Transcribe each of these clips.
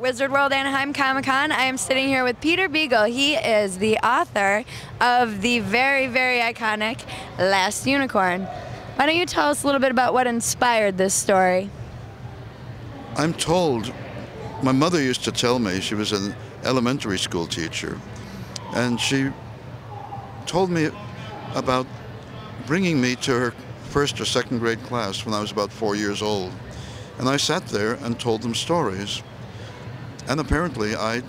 Wizard World Anaheim Comic-Con. I am sitting here with Peter Beagle. He is the author of the very, very iconic Last Unicorn. Why don't you tell us a little bit about what inspired this story? I'm told, my mother used to tell me, she was an elementary school teacher, and she told me about bringing me to her first or second grade class when I was about 4 years old. And I sat there and told them stories. And apparently I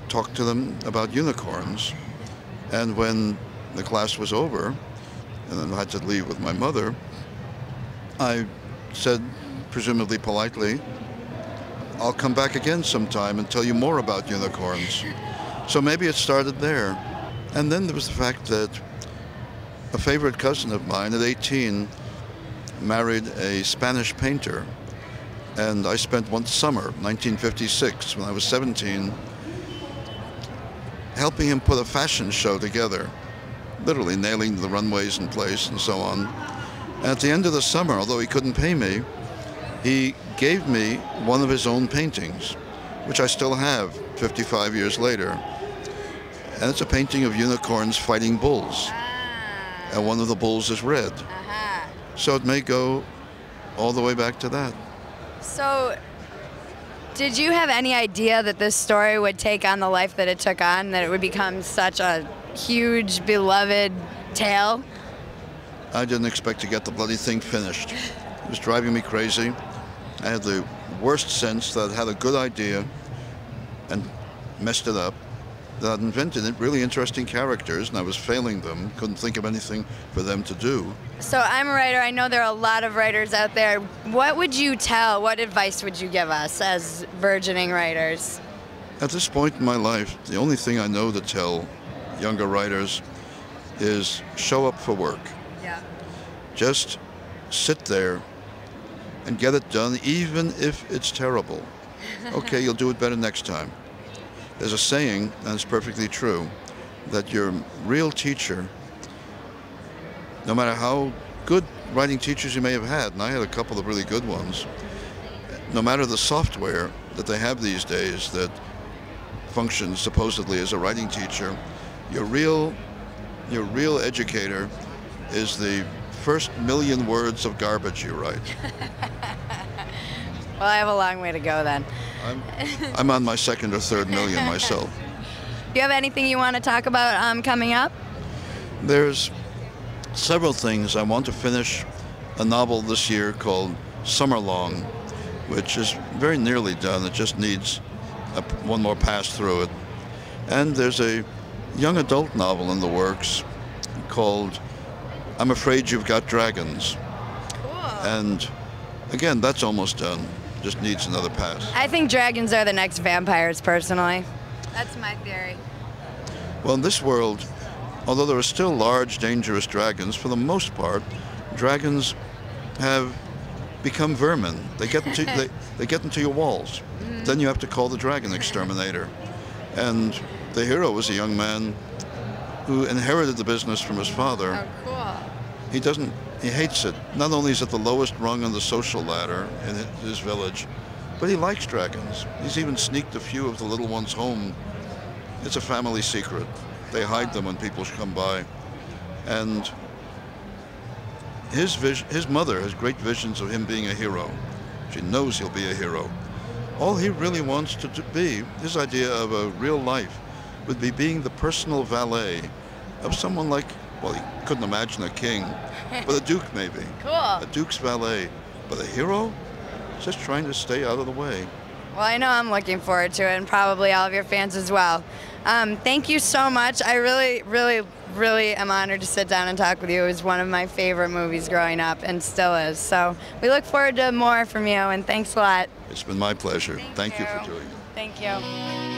talked to them about unicorns. And when the class was over, and then I had to leave with my mother, I said, presumably politely, I'll come back again sometime and tell you more about unicorns. So maybe it started there. And then there was the fact that a favorite cousin of mine at 18 married a Spanish painter. And I spent one summer, 1956, when I was 17, helping him put a fashion show together, literally nailing the runways in place and so on. And at the end of the summer, although he couldn't pay me, he gave me one of his own paintings, which I still have 55 years later. And it's a painting of unicorns fighting bulls. And one of the bulls is red. So it may go all the way back to that. So, did you have any idea that this story would take on the life that it took on, that it would become such a huge, beloved tale? I didn't expect to get the bloody thing finished. It was driving me crazy. I had the worst sense that I'd had a good idea and messed it up, that I'd invented really interesting characters, and I was failing them, couldn't think of anything for them to do. So I'm a writer. I know there are a lot of writers out there. What would you tell, what advice would you give us as burgeoning writers? At this point in my life, the only thing I know to tell younger writers is show up for work. Yeah. Just sit there and get it done, even if it's terrible. Okay, you'll do it better next time. There's a saying, and it's perfectly true, that your real teacher, no matter how good writing teachers you may have had, and I had a couple of really good ones, no matter the software that they have these days that functions supposedly as a writing teacher, your real educator is the first million words of garbage you write. Well, I have a long way to go then. I'm on my second or third million myself. Do you have anything you want to talk about coming up? There's several things. I want to finish a novel this year called Summerlong, which is very nearly done. It just needs one more pass through it. And there's a young adult novel in the works called I'm Afraid You've Got Dragons. Cool. And again, that's almost done. Just needs another pass. I think dragons are the next vampires, personally. That's my theory. Well, in this world, although there are still large, dangerous dragons, for the most part, dragons have become vermin. They get into, they get into your walls. Then you have to call the dragon exterminator. And the hero was a young man who inherited the business from his father. Oh, cool. He hates it. Not only is it the lowest rung on the social ladder in his village, but he likes dragons. He's even sneaked a few of the little ones home. It's a family secret. They hide them when people come by. And his mother has great visions of him being a hero. She knows he'll be a hero. All he really wants to be, his idea of a real life, would be being the personal valet of someone like, well, he couldn't imagine a king, but a duke maybe. Cool. A duke's valet. But a hero? Just trying to stay out of the way. Well, I know I'm looking forward to it, and probably all of your fans as well. Thank you so much. I really, really, really am honored to sit down and talk with you. It was one of my favorite movies growing up, and still is. So we look forward to more from you, and thanks a lot. It's been my pleasure. Thank you for doing it. Thank you.